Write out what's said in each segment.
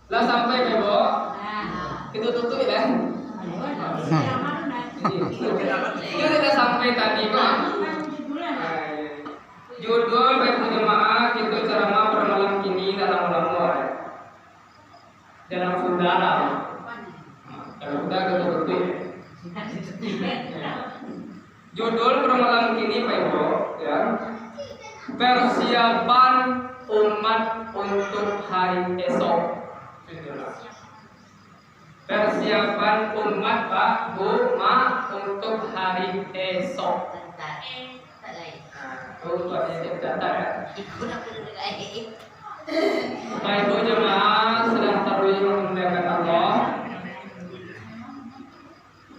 Lah sampai bebo. Itu tutup ya. Itu kita sampai tadi kok. Judul baik jemaah itu ceramah pada malam ini dalam ulama dalam saudara. Kalau sudah betul. Judul pada malam ini Pak Ibu ya. Persiapan umat untuk hari esok. Persiapan umat Pak Bu Ma untuk hari esok. Bapak Ibu jemaah sedang tarawih memuliakan Allah.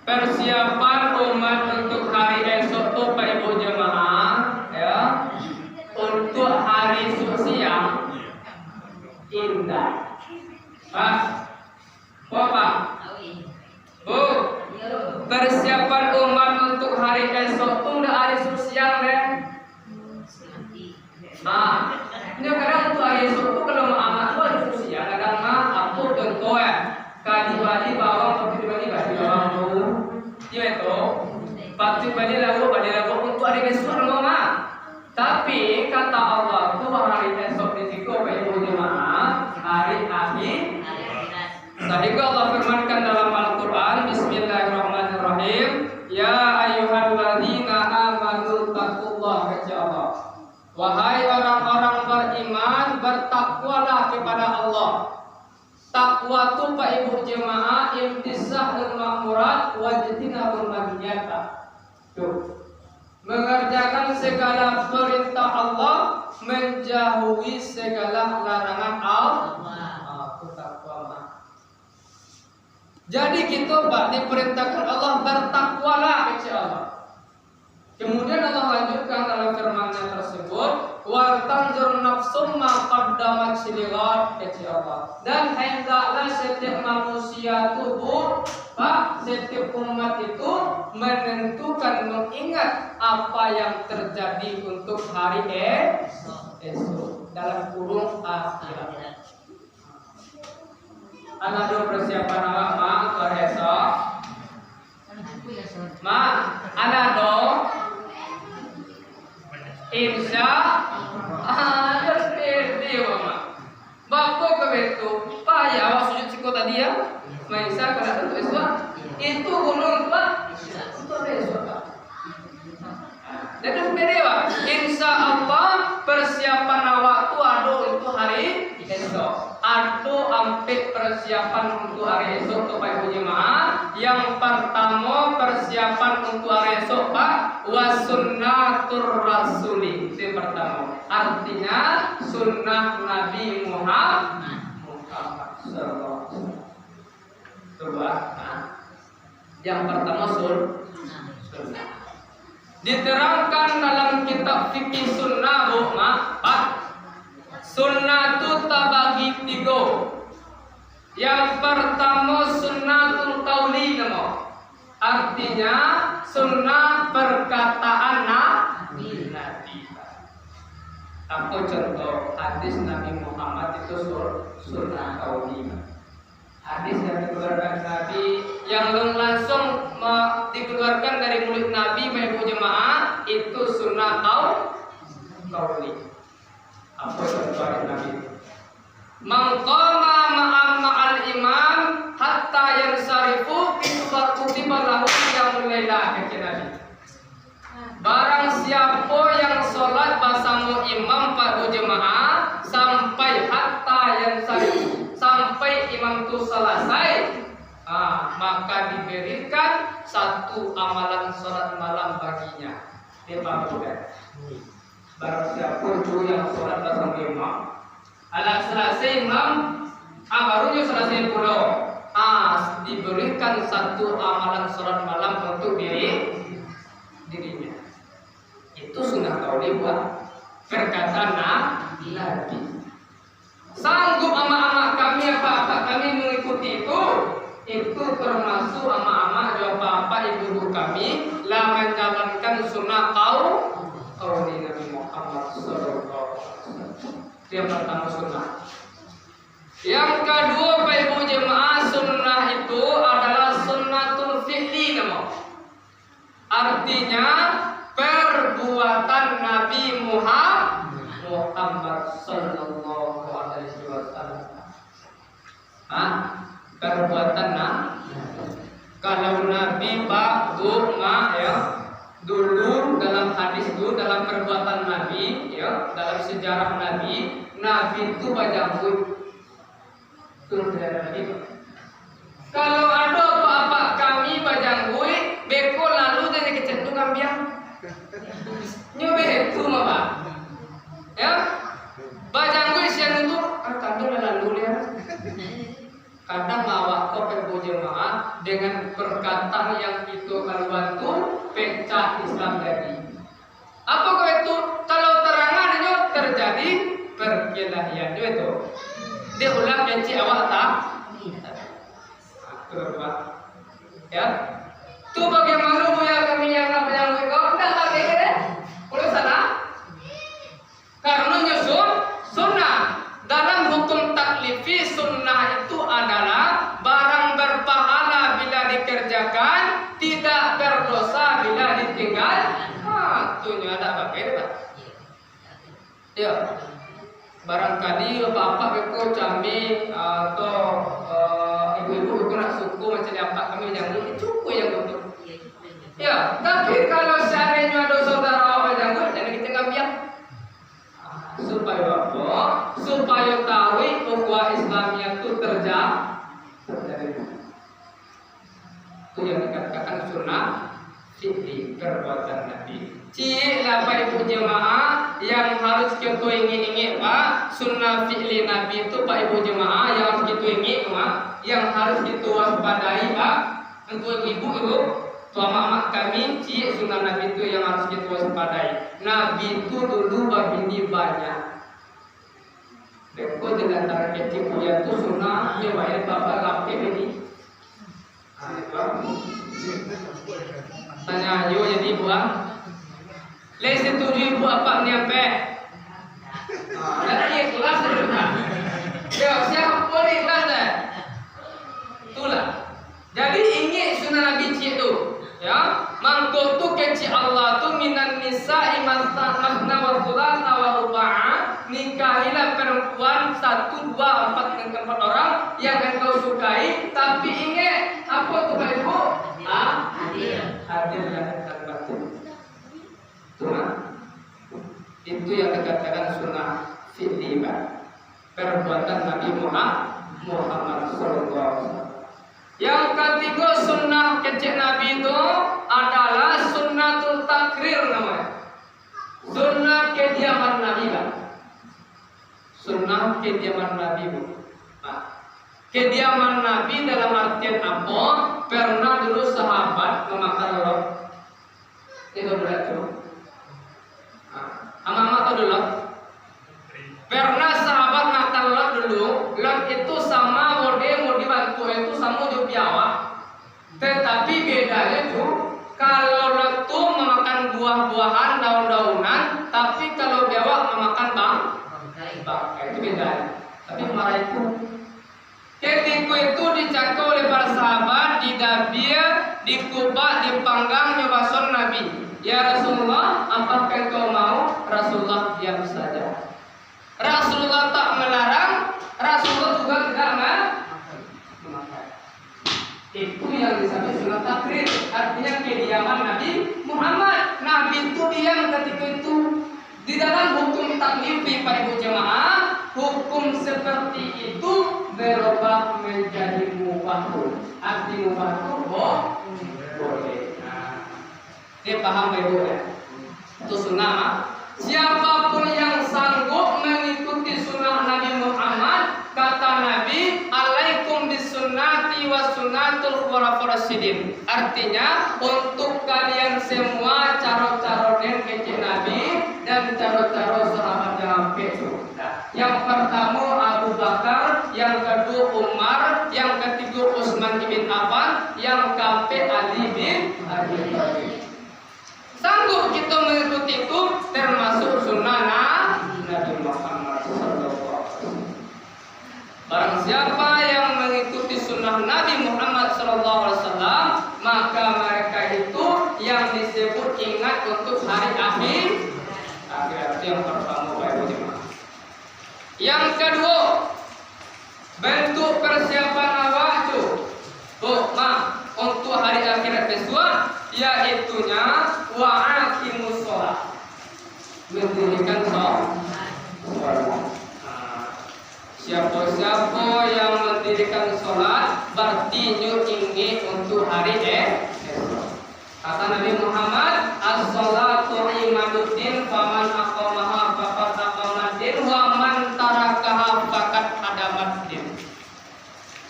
Persiapan umat untuk hari esok tuh Bapak Ibu jemaah ya. Untuk hari siang indah. Pak, Bapak, Bu, persiapan umat untuk hari esok tuh udah hari siang deh. Nah, ini kadang untuk hari esok tuh kalau amat tuh hari siang, kadang aku contoh ya, kadi bawang, pati bawang tuh, dia itu, pati lagu untuk hari esok nama. Tapi kata Allah tuh hari esok di situ Bapak Ibu jemaah hari akhir. Sehingga Allah firmankan dalam Al-Quran, Bismillahirrahmanirrahim, Ya ayyuhalladzina amanu taqullaha kata Allah. Wahai orang-orang beriman, bertakwalah kepada Allah. Takwa itu Pak Ibu jemaah imtisalul ma'murat wajtinabul manhiyat. Tuh. Mengerjakan segala perintah Allah, menjauhi segala larangan Allah. Takwa. Jadi kita Pak diperintahkan Allah bertakwalah kepada Allah. Kemudian Allah lanjutkan dalam firman-Nya tersebut, wa tanzur nafsum ma qaddamat lighad kepada Allah. Dan hendaklah setiap manusia tubuh, Pak, setiap umat itu menentukan mengingat apa yang terjadi untuk hari esok dalam kurung akhirat. Ada persiapan awak untuk hari esok. Ada dong. Insya Allah seperti mama. Bapak kebetu, Pak ya awak sujud siko tadi ya. Maisa pada untuk esok. Itu gunung Pak. Untuk esok Pak. Jadi seperti Pak. Insya Allah persiapan awak tu ada untuk hari esok. Ada hampir persiapan untuk hari esok Bapak Ibu jemaah. Yang pertama persiapan untuk hari esok Pak, wasunnatur rasuli. Itu yang pertama. Artinya sunnah Nabi Muhammad sallallahu alaihi wasallam. Coba. Yang pertama sunnah. Diterangkan dalam kitab fikih sunnah Bu Pak. Sunnah itu terbagi 3. Yang pertama sunnatul qauli nama. Artinya sunnah perkataan Nabi. Aku contoh hadis Nabi Muhammad itu sunnah qauli. Hadis yang dikeluarkan Nabi yang langsung dikeluarkan dari mulut Nabi Bapak jemaah itu sunnah qauli. Apa contoh Nabi? Maqama ma'al imam hatta yansarifu kutiba lahu qiyamul lailah kata Nabi. Barang siapa yang sholat bersama imam pada jemaah sampai hatta yansarifu, sampai imam itu selesai, maka diberikan satu amalan sholat malam baginya. Dia paham kan? Barang siapa itu yang sholat bersama imam, alat selesai imam, barunya selesai pula, diberikan satu amalan sholat malam untuk dirinya. Itu sunnah qauli buat perkataan Nabi. Sanggup ama-ama kami apa kami mengikuti itu termasuk ama-ama bapak ibu kami lah menjalankan sunnah qauli Nabi Muhammad sallallahu alaihi wasallam. Yang pertama sunnah. Yang kedua artinya perbuatan Nabi Muhammad sallallahu alaihi wasallam. Perbuatan kalau Nabi ya dulu dalam hadis itu, dalam perbuatan Nabi ya, dalam sejarah Nabi itu bajangkut. Itu sejarah Nabi. Kalau ada apa-apa kami bajangkut, beko lalu dari kecentung ambiang. Nyobe itu mah, ya. Bajangkut siang itu kadang lalu dia. Kadang awak kau berjemaah dengan perkataan yang itu akan bantu pecah Islam jadi. Apa kau itu? Kalau terangannya terjadi perkelahian itu. Dia ulang janji awak tak? Ya. Tu bagaimana ya kami yang kau tidak lagi ya? Oleh sana. Karena nyusun sunnah. Dalam hukum taklifi sunnah itu adalah barang berpahala bila dikerjakan, tidak berdosa bila ditinggal. Tuhnya ada pakai tak? Ya. Barangkali bapak itu kami atau ibu-ibu itu nak suku macam apa kami yang cukup yang betul. Ya, tapi kalau seandainya ada saudara yang jangan kita ngambil. Supaya apa? Supaya tahu bahwa Islamnya itu terjadi. Itu yang dikatakan sunnah fi'li, perbuatan Nabi. Cik lapai ibu jemaah yang harus kita ingat Pak, sunnah fi'li Nabi itu Pak ibu jemaah yang harus kita ingat Pak, yang harus kita waspadai Pak. Untuk ibu itu tua-mak kami, cik sunnah Nabi itu yang harus kita waspadai. Nabi itu dulu babini banyak. Beko dengan antara kecil punya itu sunnah nyewain bapak lapik ini. Tanya yo jadi buang. Les setuju ibu apa ni apa? Ada ikhlas kan? Yo siapa pun ikhlas dah. Itulah. Jadi ini sunnah Nabi cik tu. Ya, mangko tu kecil Allah tu minan nisa masna wa thulatha wa ruba'a, nikahilah perempuan 1, 2, 4 dengan 4 orang yang engkau sukai, tapi ingat apa tu ibu? Adil dan batin. Itu yang dikatakan sunnah fi'li, perbuatan Nabi Muhammad sallallahu alaihi wasallam. Yang ketiga sunnah kecil Nabi itu adalah sunnatul takrir namanya. Sunnah kediaman Nabi kan. Sunnah kediaman Nabi bu. Kediaman Nabi dalam artian apa? Pernah dulu sahabat memakan lot. Itu berarti. Ama tahu dulu. Pernah sahabat makan lot dulu. Lot itu sama mau dibantu itu sama jo biawak. Tetapi bedanya tuh kalau lot itu memakan buah-buahan, daun-daunan, tapi kalau biawak memakan bangkai. Itu bedanya. Tapi marah itu ketika itu dicakap oleh para sahabat, didabir, dikubah, dipanggang, nyobason Nabi. Ya Rasulullah, apakah engkau mau? Rasulullah diam saja. Rasulullah tak melarang, Rasulullah juga tidak memakai. Itu yang disebut sunnah takrir, artinya kediaman Nabi Muhammad. Nabi itu diam ketika itu. Di dalam hukum taklifi Pak Ibu jemaah, hukum seperti itu berubah menjadi mubah. Arti mubah itu boleh. Dia paham Pak Ibu ya? Itu sunnah. Siapapun yang sanggup mengikuti sunnah Nabi Muhammad, kata Nabi, alaikum bisunnati wa sunnatul khulafar rasyidin. Artinya untuk kalian semua cara-cara dan kecil Nabi dan cara-cara sahabat yang itu. Yang pertama Abu Bakar, yang kedua Umar, yang ketiga Utsman bin Affan, yang keempat Ali bin Abi Thalib. Sanggup kita mengikuti itu termasuk sunnah Nabi Muhammad SAW. Barang siapa yang mengikuti sunnah Nabi Muhammad SAW, maka mereka itu yang disebut kedua, bentuk persiapan awak tu, untuk hari akhirat besok, yaitunya wa'aqimus sholat, mendirikan sholat. Siapa-siapa yang mendirikan sholat berarti ingin untuk hari esok. Kata Nabi Muhammad, as-sholatu imaduddin, faman aqamaha faqad aqamaddin, wa man tarakaha faqad hadamaddin.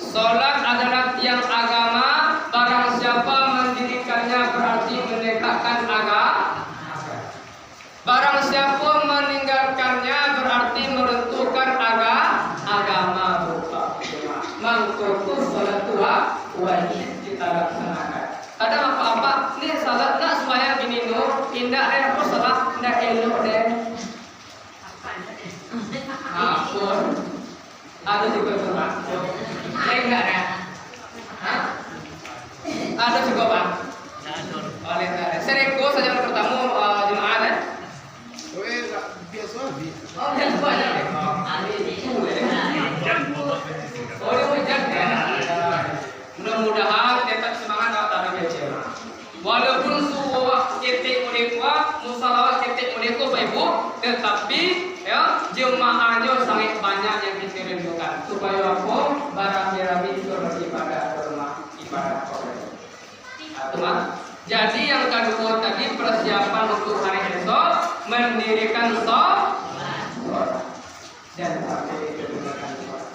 Sholat adalah tiang agama, barang siapa mendirikannya berarti menegakkan agama. Barang siapa meninggalkannya berarti meruntuhkan agama buka. Mangkutu sholat tua wajib kita laksanakan. Ada apa-apa? Ini salat tak supaya gini no, indah apa salat indah elok deh. Ampun. Ada juga salat. Enggak ya? Ada juga bang. Oleh karena sereko saja yang pertama jemaah deh. Biasa. Oh, biasa banyak deh. Oh, ini hujan ya. Mudah-mudahan tetap semangat awak tahu jemaah. Walaupun suhu ketik mereka, musalawat ketik mereka ibu, tetapi ya jemaahnya sangat banyak yang kita rindukan. Supaya apa? Barang-barang itu beribadah ke rumah ibadah Allah. Jadi yang kedua tadi persiapan untuk hari esok, mendirikan sholat dan sampai kedudukan sholat.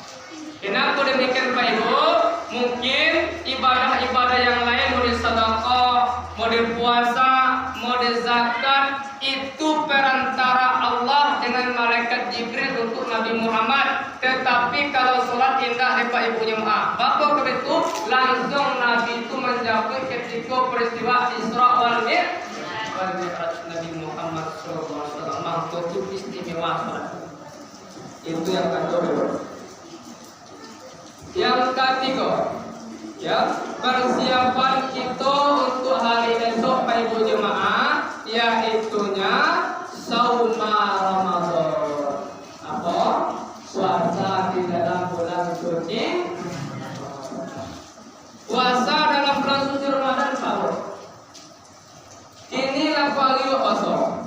Kenapa demikian Pak Ibu? Mungkin ibadah-ibadah yang lain, model sedekah, model puasa, model zakat, itu perantara Allah dengan malaikat Jibril untuk Nabi Muhammad. Tetapi kalau sholat indah Pak Ibu jemaah, Bapak itu langsung Nabi itu menjawab ketika peristiwa Isra wal Mi'raj Nabi Muhammad SAW itu istimewa sholat. Itu yang kedua. Yang ketiga, ya, persiapan kita untuk hari esok Pak Ibu jemaah, yaitunya sauma Ramadan. Apa? Puasa di dalam bulan suci. Puasa dalam bulan suci Ramadan sahur. Inilah pagi puasa.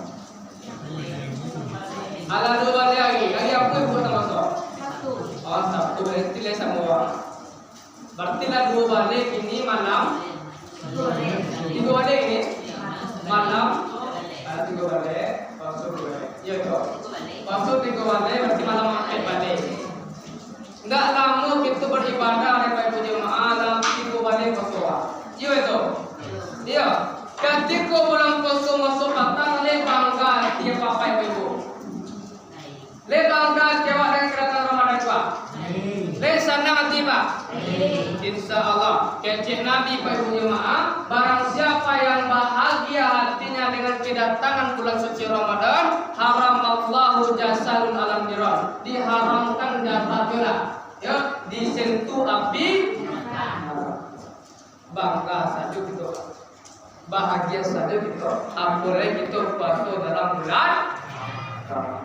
Ala dua lagi apa ibu puasa? Oh, Sabtu berarti lah semua. Berarti lah 2 balik ini malam. 3 balik ini malam. 3 balik. Pasal 2 balik. Ya toh. Pasal 3 balik berarti malam 4 balik. Enggak lama kita beribadah Bapak Ibu jemaah dalam 3 balik puasa. Ya itu. Iya. Ketika bulan puasa masuk datang, le bangga tiap Bapak Ibu. Le bangga jawab dengan kedatangan Ramadan juga. Le senang tiba. Insya Allah. Kecik Nabi Pak Ibu jemaah, barang siapa yang bahagia hatinya dengan kedatangan bulan suci Ramadan, haram Allahu jasalun alam niran. Diharamkan jasad ya, disentuh api. Bangga saja gitu. Bahagia saja gitu. Apalagi kita puasa dalam bulan terang.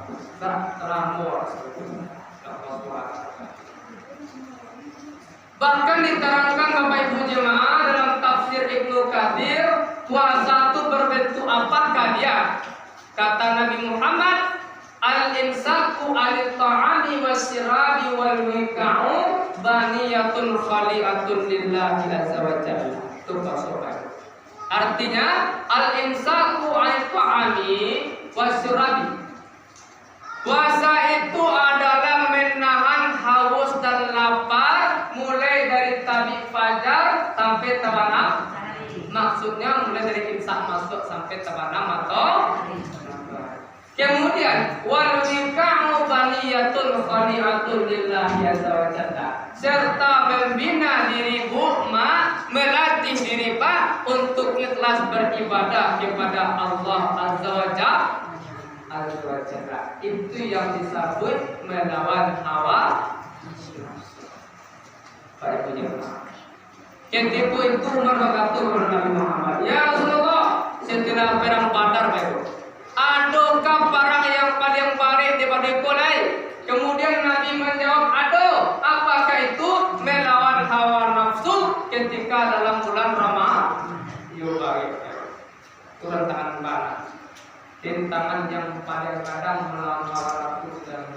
Bahkan diterangkan Bapak Ibu jemaah dalam tafsir Ibnu Katsir, puasa itu berbentuk apakah dia? Kata Nabi Muhammad, al-imsaku anit-ta'ami was-sirabi wal-wika'u baniyatun khali'atun lillahi azza wa jalla. Itu maksudnya. Artinya al-imsaku anit-ta'ami was-sirabi. Puasa itu adalah menahan haus dan lapar mulai dari tabi fajar sampai tabanam. Maksudnya mulai dari imsak masuk sampai tabanam atau kemudian wal nikah baniyatun khali'atun lillahi azza wa jalla, serta membina diri melatih diri Pak untuk ikhlas beribadah kepada Allah azza wa jalla. Itu yang disebut melawan hawa. Pada penjelasan. Ketika itu Umar berkata kepada Nabi Muhammad, ya Rasulullah, setelah perang Badar itu, adakah perang yang paling baik daripada yang lain? Kemudian Nabi menjawab, aduh, apakah itu melawan hawa nafsu ketika dalam bulan Ramadan? Turun tangan barat. Tantangan yang paling kadang melawan hawa nafsu dan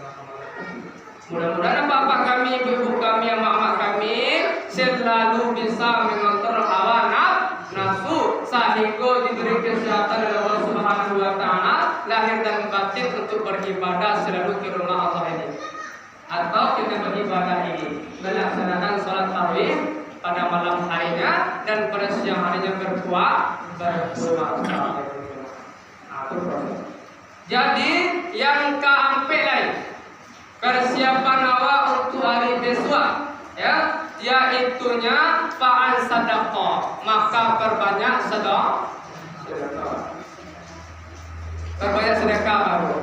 mudah-mudahan bapak kami, ibu kami, mama kami selalu bisa mengontrol hawa nafsu sehingga diberi kesehatan oleh Allah Subhanahu wa taala lahir dan batin untuk beribadah selalu ke rumah Allah ini. Atau kita beribadah ini melaksanakan sholat tarawih pada malam harinya dan pada siang harinya berpuasa. Jadi yang keempat lain persiapan awak untuk hari besok, ya, yaitunya fa'al sedekah, maka perbanyak sedekah. Perbanyak sedekah baru,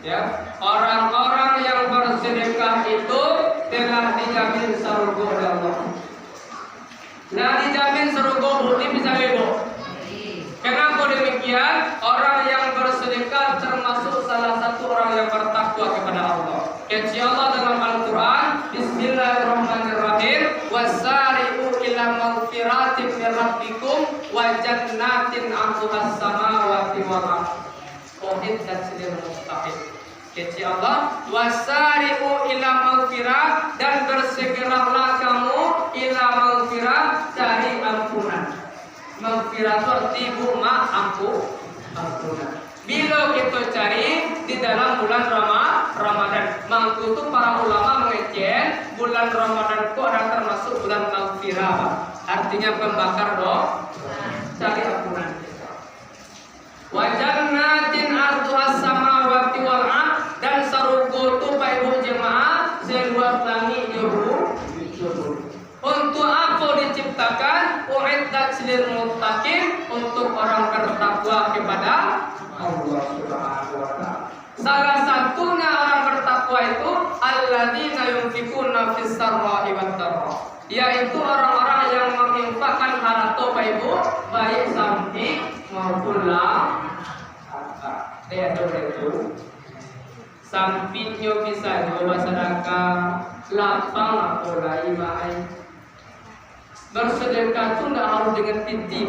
ya. Orang-orang yang bersedekah itu telah dijamin surga oleh Allah. Nah, dijamin surga bukti bisa ibu. Kenapa demikian? Orang yang bersedekah termasuk salah satu orang yang bertakwa kepada Allah. Kata Allah dalam Al-Quran, Bismillahirrahmanirrahim, wasari'u ila maghfiratin min rabbikum wa jannatin 'arduhas samawati wal ardh. Uiddat lil muttaqin. Kata Allah, wasari'u ila maghfirah, dan bersegeralah kamu ila maghfirah, cari ampunan. Maghfirah itu arti ampunan. Bila kita cari di dalam bulan Ramadan, mangkutu para ulama mengecen bulan Ramadan itu ada termasuk bulan maghfirah, artinya pembakar doa, cari ampunan. Wa jannatin arduhas samawati wal ardh, dan sarugo tu Bapak jemaah seluas langit jauh. Untuk apa diciptakan? Uiddat lil muttaqin, untuk orang bertakwa kepada Allah Subhanahu wa taala. Salah satunya orang bertakwa itu alladzina yunfikuna fis sarra'i wad dharra, yaitu orang-orang yang menginfakkan harta Ibu baik samping maupun harta. Itu sampingnya bisa juga sedekah, lapang atau lain lain. Bersedekah itu tidak harus dengan pinti,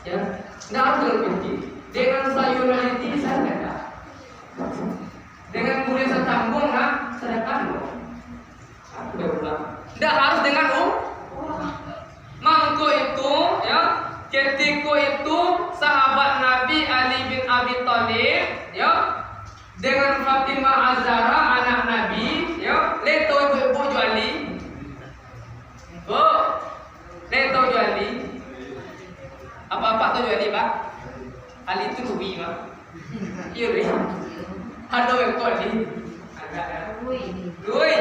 ya, tidak harus dengan pinti. Dengan sayuran ini sedekah, dengan boleh setambung, sedekah. Tidak harus dengan mangko itu, ya. Ketika itu sahabat Nabi Ali bin Abi Thalib, ya, dengan Fatimah Az-Zahra anak Nabi, ya, leto ibu juali. Leto juali. Apa tu juali, Pak? Ali itu rubi, Pak. Iya, Rubi. Ada yang kau Ali. Lui.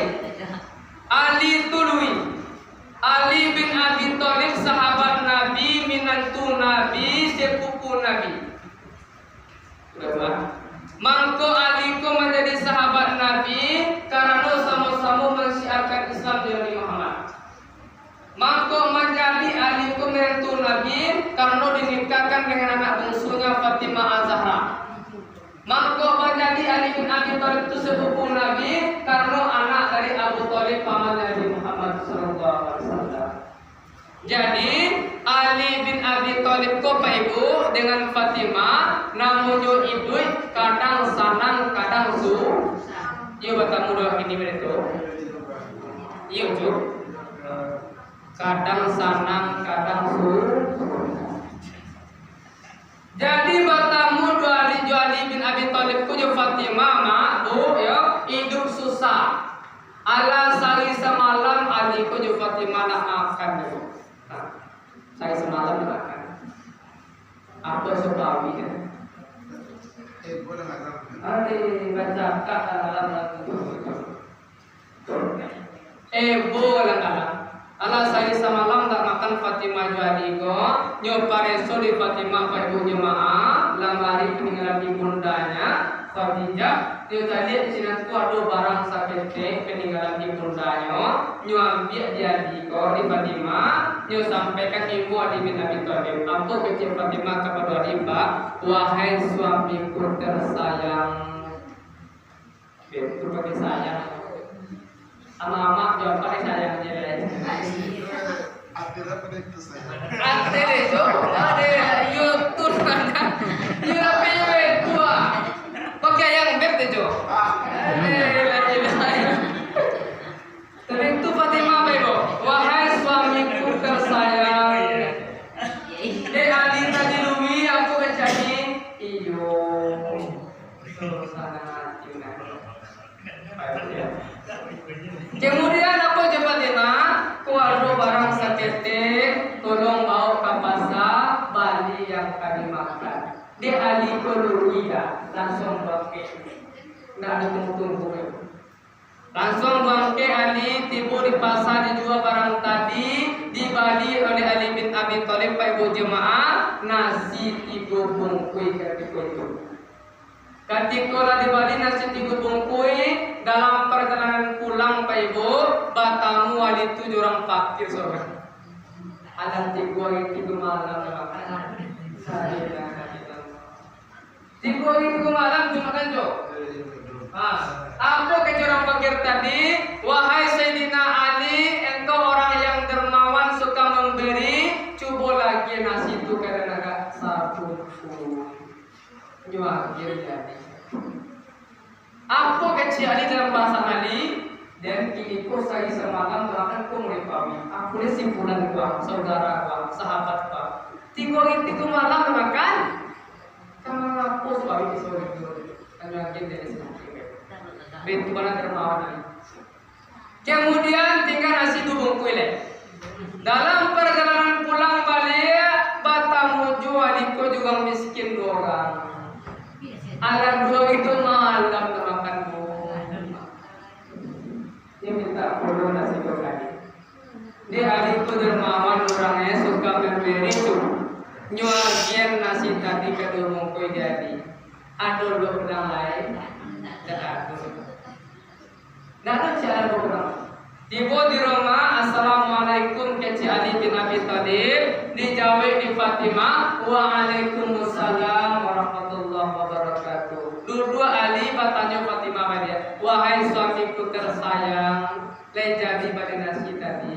Ali itu Lui. Ali bin Abi Thalib sahabat Nabi, minantu Nabi, sepupu Nabi. Sudah, mangko Ali ko menjadi sahabat Nabi karena sama-sama mensiarkan Islam di Nabi Muhammad. Mangko menjadi Ali ko menantu Nabi karena dinikahkan dengan anak bungsunya Fatimah Az-Zahra. Mangko menjadi Ali bin Abi Thalib itu sepupu Nabi karena anak dari Abu Thalib paman Nabi Muhammad SAW. Jadi Ali bin Abi Thalib ko Pak Ibu dengan Fatimah namanya ibu kadang sanang kadang susah. Iya bertemu doa ini begitu. Iya cu. Kadang sanang kadang susah. Jadi bertemu dua Ali bin Abi Thalib ku jeung Fatimah bu ya hidup susah. Ala sari semalam Ali ku jeung Fatimah nak makan dulu. Saya semalam makan. Apa sebawi ya? Baca kak dalam lagu. Bolang. Ala saya semalam tak makan Fatimah jadi go nyopareso di Fatimah Pak Ibu jemaah lamari peninggalan ibundanya Khadijah dia tadi di sini tu ada barang sakit peninggalan ibundanya nyuambil jadi go di Fatimah nyo sampaikan ibu Ali bin Abi Thalib apa kecil Fatimah kepada Ibu wahai suamiku tersayang itu pakai sayang. Ama jawab pakai sayang aja deh. Akhirnya pada itu saya. Ate deh, ada YouTube mana? YouTube tua. Pakai yang beb deh jo. Tapi itu Fatimah bebo. Wahai suamiku tersayang. Ali tadi Lumi aku menjadi iyo. Sangat indah. Kemudian apa coba Tina? Keluarga barang sakete, tolong bawa ke pasar Bali yang kami makan. Di Ali Koluria langsung bangke. Nggak ada tunggu-tunggu. Langsung bangke Ali tiba di pasar dijual barang tadi di Bali oleh Ali bin Abi Thalib Pak Ibu jemaah nasi 3 bungkus ketika itu. Ketika di Bali nasi 3 bungkus dalam perjalanan pulang Pak Ibu batamu Ali itu orang fakir sobat. Ada 3 malam makan. Saya Tiga itu malam cuma kan Jo. Apa kecurangan fakir tadi? Wahai Sayyidina Ali, engkau orang yang dermawan suka memberi. Coba lagi nasi itu karena agak satu pun. Jual jadi. Apa kecil Ali dalam bahasa Ali? Dan kini ku saya semalam bahkan ku melipawi. Aku ini simpulan gua, saudara gua, sahabat gua. Tiga itu malam makan. Kamu ngaku suami sore itu, kami yakin dari sini. Bintu mana dermawan. Kemudian tinggal nasi 2 bungkus. Dalam perjalanan pulang balik, batamuju adikku juga miskin 2 orang. Anak 2 itu malam makan bu. Dia minta pulau nasi 2 kali. Dia adikku dermawan orangnya suka memberi cukup. Nyuagian nasi tadi ke 2 bungkus jadi. Aduh lo pedang lain. Tak aduh. Nah, cara berperang. Tiba di rumah, assalamualaikum keci Ali bin Abi Thalib. Dijawab di Fatimah, waalaikumsalam warahmatullahi wabarakatuh. Dua Ali bertanya Fatimah pada dia, wahai suamiku tersayang, jadi pada nasi tadi.